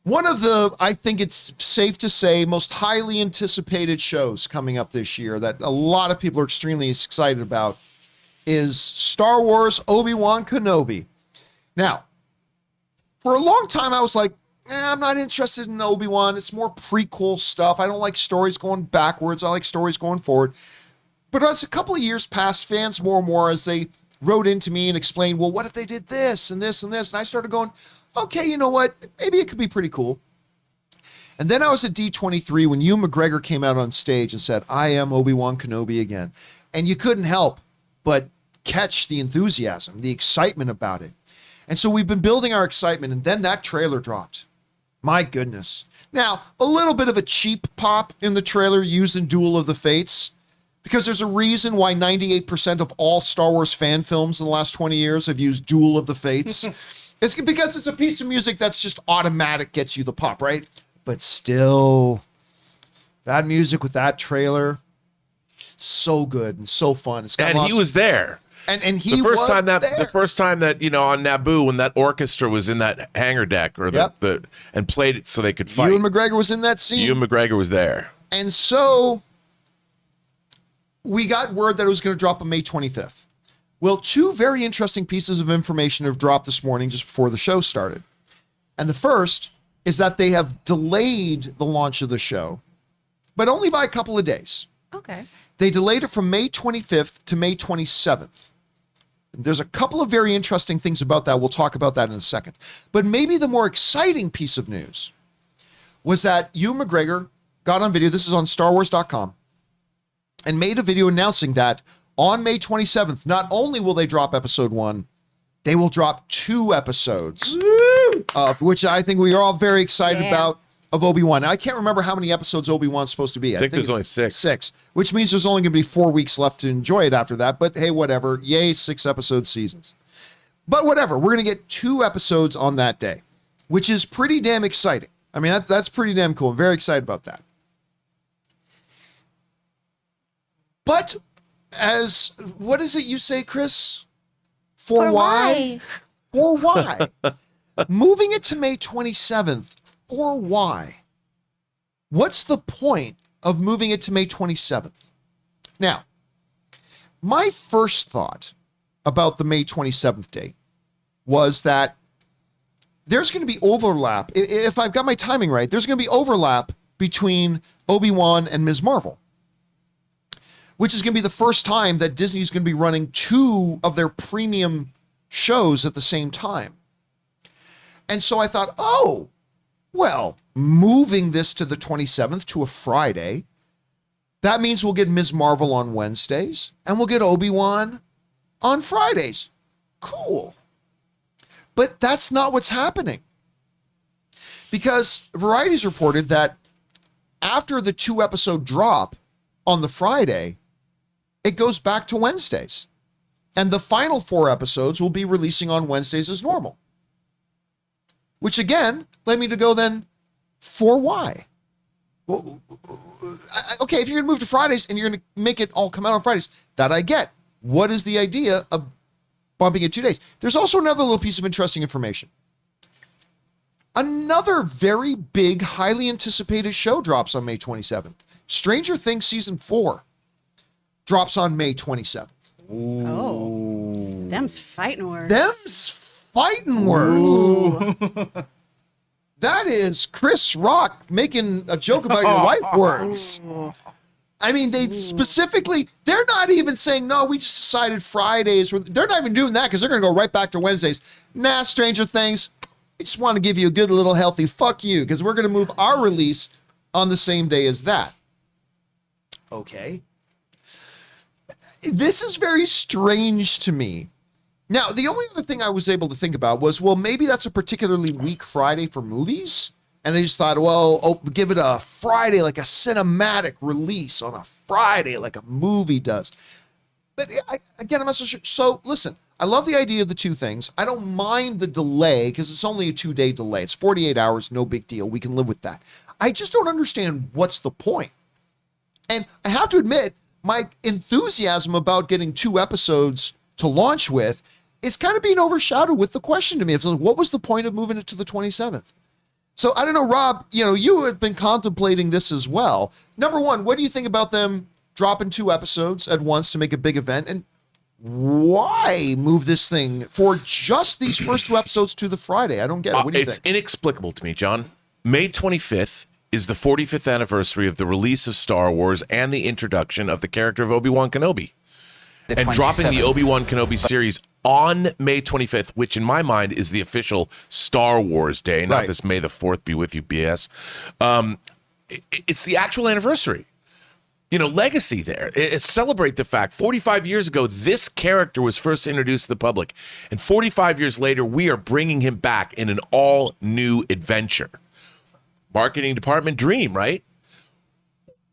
One of the, I think it's safe to say, most highly anticipated shows coming up this year that a lot of people are extremely excited about is Star Wars Obi-Wan Kenobi. Now, for a long time, I was like, I'm not interested in Obi-Wan. It's more prequel stuff. I don't like stories going backwards. I like stories going forward. But as a couple of years passed, fans more and more, as they wrote into me and explained, well, what if they did this and this and this? And I started going, okay, you know what? Maybe it could be pretty cool. And then I was at D23 when Ewan McGregor came out on stage and said, I am Obi-Wan Kenobi again. And you couldn't help but catch the enthusiasm, the excitement about it. And so we've been building our excitement, and then that trailer dropped. My goodness. Now, a little bit of a cheap pop in the trailer using Duel of the Fates, because there's a reason why 98% of all Star Wars fan films in the last 20 years have used Duel of the Fates. It's because it's a piece of music that's just automatic, gets you the pop, right? But still, that music with that trailer, so good and so fun. It's got and he was there. And he was there. The first time that, you know, on Naboo, when that orchestra was in that hangar deck or and played it so they could fight. Ewan McGregor was in that scene. Ewan McGregor was there. And so we got word that it was going to drop on May 25th. Well, two very interesting pieces of information have dropped this morning just before the show started. And the first is that they have delayed the launch of the show, but only by a couple of days. Okay. They delayed it from May 25th to May 27th. There's a couple of very interesting things about that. We'll talk about that in a second. But maybe the more exciting piece of news was that Ewan McGregor got on video, this is on StarWars.com, and made a video announcing that on May 27th, not only will they drop episode 1, they will drop 2 episodes, of which I think we are all very excited about, of Obi-Wan. Now, I can't remember how many episodes Obi-Wan's supposed to be. I think there's only 6. 6, which means there's only going to be 4 weeks left to enjoy it after that. But hey, whatever. Yay, 6-episode seasons. But whatever. We're going to get 2 episodes on that day, which is pretty damn exciting. I mean, that's pretty damn cool. I'm very excited about that. But what is it you say, Chris? For why? For why? Moving it to May 27th. For why? What's the point of moving it to May 27th? Now, my first thought about the May 27th date was that there's going to be overlap. If I've got my timing right, there's going to be overlap between Obi-Wan and Ms. Marvel, which is going to be the first time that Disney's going to be running 2 of their premium shows at the same time. And so I thought, oh, well, moving this to the 27th to a Friday, that means we'll get Ms. Marvel on Wednesdays and we'll get Obi-Wan on Fridays. Cool. But that's not what's happening. Because Variety's reported that after the 2-episode drop on the Friday, it goes back to Wednesdays. And the final 4 episodes will be releasing on Wednesdays as normal. Which again, led me to go then, for why? Well, okay, if you're going to move to Fridays and you're going to make it all come out on Fridays, that I get. What is the idea of bumping it 2 days? There's also another little piece of interesting information. Another very big, highly anticipated show drops on May 27th. Stranger Things Season 4 drops on May 27th. Ooh. Oh, them's fighting words. Fighting words. That is Chris Rock making a joke about your wife words. I mean, they specifically, they're not even saying, no, we just decided Fridays. They're not even doing that because they're going to go right back to Wednesdays. Nah, Stranger Things, we just want to give you a good little healthy fuck you because we're going to move our release on the same day as that. Okay. This is very strange to me. Now, the only other thing I was able to think about was, well, maybe that's a particularly weak Friday for movies. And they just thought, well, give it a Friday, like a cinematic release on a Friday, like a movie does. But again, I'm not so sure. So listen, I love the idea of the 2 things. I don't mind the delay because it's only a 2-day delay. It's 48 hours, no big deal. We can live with that. I just don't understand what's the point. And I have to admit, my enthusiasm about getting 2 episodes to launch with is kind of being overshadowed with the question to me. It's like, what was the point of moving it to the 27th? So I don't know, Rob, you have been contemplating this as well. Number one, what do you think about them dropping 2 episodes at once to make a big event? And why move this thing for just these first 2 episodes to the Friday? I don't get it. What do you think? It's inexplicable to me, John. May 25th is the 45th anniversary of the release of Star Wars and the introduction of the character of Obi-Wan Kenobi. And dropping the Obi-Wan Kenobi series on May 25th, which in my mind is the official Star Wars day, not this May the 4th be with you BS. It's the actual anniversary. Legacy there. Celebrate the fact 45 years ago, this character was first introduced to the public. And 45 years later, we are bringing him back in an all new adventure. Marketing department dream, right?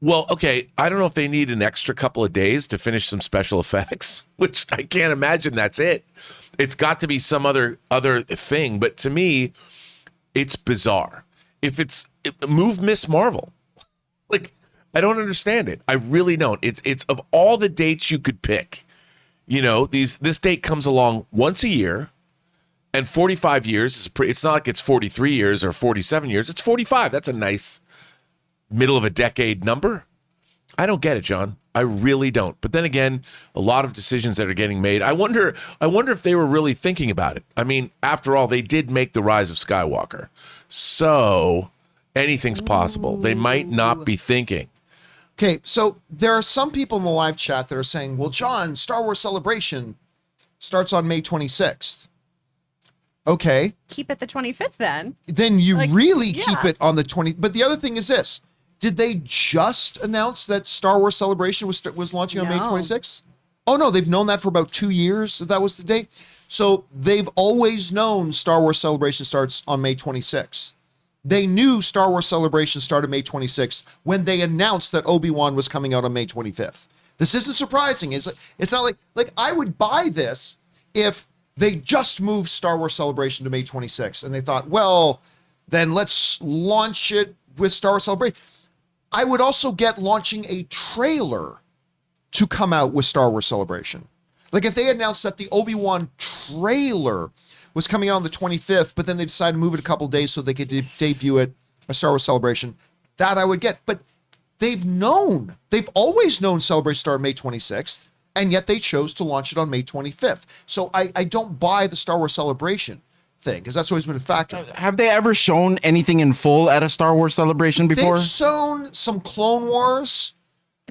Well, okay, I don't know if they need an extra couple of days to finish some special effects, which I can't imagine that's it. It's got to be some other thing. But to me, it's bizarre. Move Miss Marvel. I don't understand it. I really don't. It's of all the dates you could pick, this date comes along once a year, and 45 years it's not like it's 43 years or 47 years. It's 45. That's a nice middle of a decade number. I don't get it, John. I really don't. But then again, a lot of decisions that are getting made. I wonder if they were really thinking about it. I mean, after all, they did make The Rise of Skywalker. So anything's possible. They might not be thinking. Okay, so there are some people in the live chat that are saying, well, John, Star Wars Celebration starts on May 26th. Okay. Keep it the 25th then. Then you really keep it on the 20th. But the other thing is this. Did they just announce that Star Wars Celebration was launching on May 26th? Oh, no, they've known that for about 2 years, that was the date. So they've always known Star Wars Celebration starts on May 26th. They knew Star Wars Celebration started May 26th when they announced that Obi-Wan was coming out on May 25th. This isn't surprising. It's not like I would buy this if they just moved Star Wars Celebration to May 26th and they thought, well, then let's launch it with Star Wars Celebration. I would also get launching a trailer to come out with Star Wars Celebration. Like if they announced that the Obi-Wan trailer was coming out on the 25th, but then they decided to move it a couple days so they could debut it a Star Wars Celebration, that I would get. But they've always known Celebration started May 26th, and yet they chose to launch it on May 25th. So I don't buy the Star Wars Celebration thing, because that's always been a factor. Have they ever shown anything in full at a Star Wars Celebration before? They've shown some Clone Wars.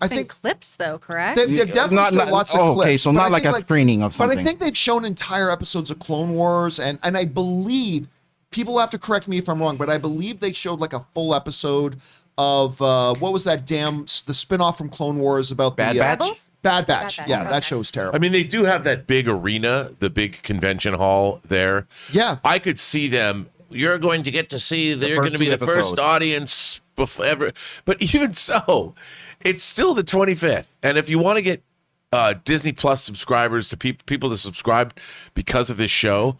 I think clips though, correct? They've definitely shown lots of clips. Okay, so not like a screening of something. But I think they've shown entire episodes of Clone Wars, and I believe, people have to correct me if I'm wrong, but I believe they showed like a full episode of, what was that the spinoff from Clone Wars about Bad Batch? Bad Batch. Yeah, that show was terrible. I mean, they do have that big arena, the big convention hall there. Yeah. I could see them. You're going to get to see, they're going to be the first audience ever. But even so, it's still the 25th. And if you want to get Disney Plus subscribers to people to subscribe because of this show,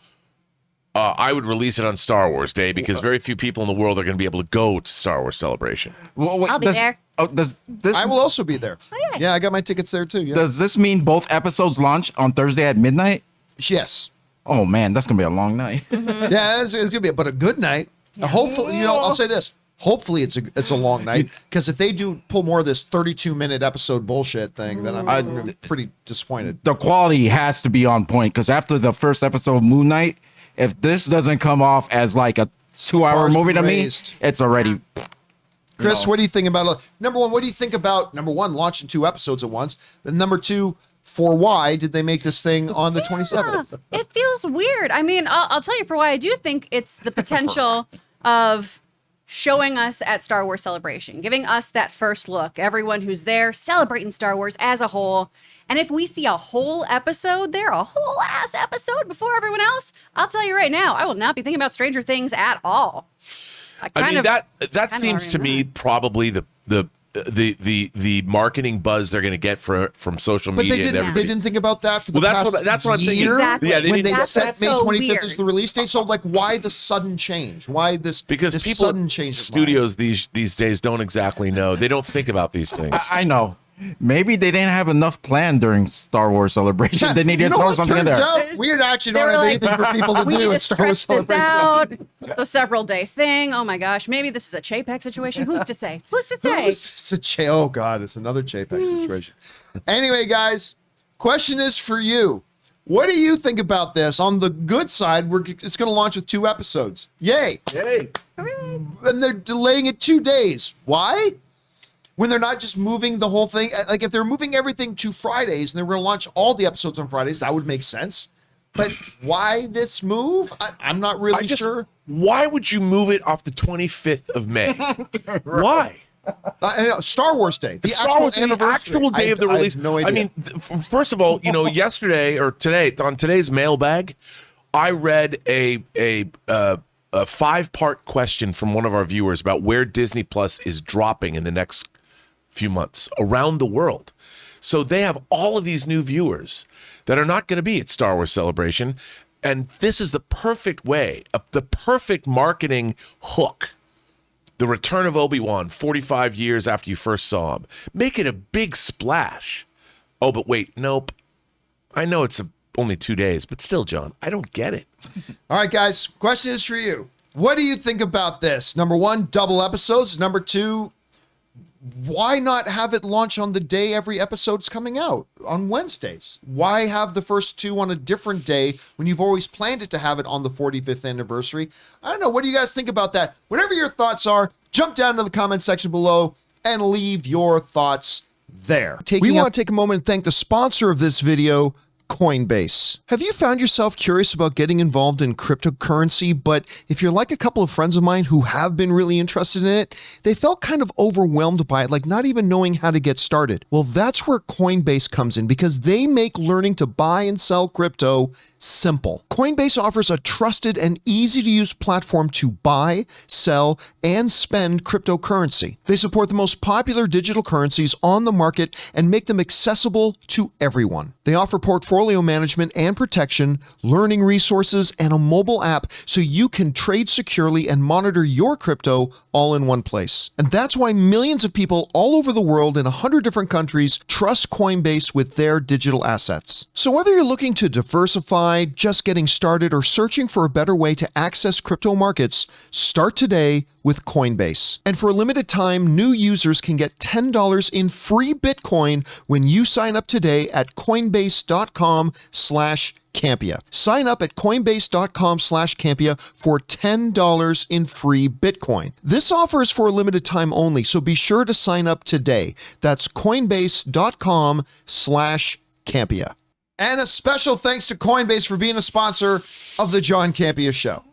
I would release it on Star Wars Day, because very few people in the world are going to be able to go to Star Wars Celebration. I'll be there. Oh, does this? I will also be there. Oh, yeah. Yeah, I got my tickets there too. Yeah. Does this mean both episodes launch on Thursday at midnight? Yes. Oh man, that's gonna be a long night. Yeah, it's gonna be, but a good night. Hopefully, I'll say this. Hopefully, it's a long night, because if they do pull more of this 32-minute episode bullshit thing, then I'm pretty disappointed. The quality has to be on point, because after the first episode of Moon Knight, if this doesn't come off as like a 2-hour Bars movie to raised. me, it's already. Chris, what do you think about number one? What do you think about number one, launching 2 episodes at once? And number two, for why did they make this thing on the 27th? It feels weird. I mean, I'll tell you for why I do think it's the potential of showing us at Star Wars Celebration, giving us that first look, everyone who's there celebrating Star Wars as a whole. And if we see a whole episode there, a whole ass episode before everyone else, I'll tell you right now, I will not be thinking about Stranger Things at all. I mean, that seems to me probably the marketing buzz they're going to get from social media. But they didn't think about that for the past that's what I'm thinking. year? Exactly. Yeah, when they set May 25th weird. as the release date. So, like, why the sudden change? Why this? Because this people, sudden change of studios these days don't exactly know. They don't think about these things. I know. Maybe they didn't have enough planned during Star Wars Celebration. They needed to throw something in there. We actually They don't were have like, anything for people to we do need at to Star Wars stretch this Celebration. out. It's a several day thing. Oh my gosh. Maybe this is a Chapek situation. Who's to say? Who's to say? Oh God, it's another JPEG situation. Anyway, guys, question is for you. What do you think about this? On the good side, it's going to launch with 2 episodes. Yay! Yay. And they're delaying it 2 days. Why? When they're not just moving the whole thing. Like if they're moving everything to Fridays and they're going to launch all the episodes on Fridays, that would make sense. But why this move? I'm not really sure. Why would you move it off the 25th of May? Why? Star Wars Day, the Star Wars, the anniversary. actual day of the release. I have no idea. I mean, first of all, yesterday or today on today's mailbag, I read a 5-part question from one of our viewers about where Disney Plus is dropping in the next few months around the world. So they have all of these new viewers that are not going to be at Star Wars Celebration, and this is the perfect way, the perfect marketing hook. The return of Obi-Wan 45 years after you first saw him. Make it a big splash. Oh, but wait, nope. I know it's only 2 days, but still, John, I don't get it. All right, guys, question is for you. What do you think about this? Number 1, double episodes. Number 2, why not have it launch on the day every episode's coming out, on Wednesdays? Why have the first 2 on a different day when you've always planned it to have it on the 45th anniversary? I don't know. What do you guys think about that? Whatever your thoughts are, jump down to the comment section below and leave your thoughts there. We want to take a moment and thank the sponsor of this video, Coinbase. Have you found yourself curious about getting involved in cryptocurrency, but if you're like a couple of friends of mine who have been really interested in it, they felt kind of overwhelmed by it, like not even knowing how to get started? Well, that's where Coinbase comes in, because they make learning to buy and sell crypto simple. Coinbase offers a trusted and easy-to-use platform to buy, sell, and spend cryptocurrency. They support the most popular digital currencies on the market and make them accessible to everyone. They offer portfolio management and protection, learning resources, and a mobile app so you can trade securely and monitor your crypto all in one place. And that's why millions of people all over the world in 100 different countries trust Coinbase with their digital assets. So whether you're looking to diversify, just getting started, or searching for a better way to access crypto markets, start today with Coinbase. And for a limited time, new users can get $10 in free Bitcoin when you sign up today at coinbase.com/Campea. Sign up at coinbase.com/Campea for $10 in free Bitcoin. This offer is for a limited time only, so be sure to sign up today. That's coinbase.com/Campea. And a special thanks to Coinbase for being a sponsor of the John Campea Show.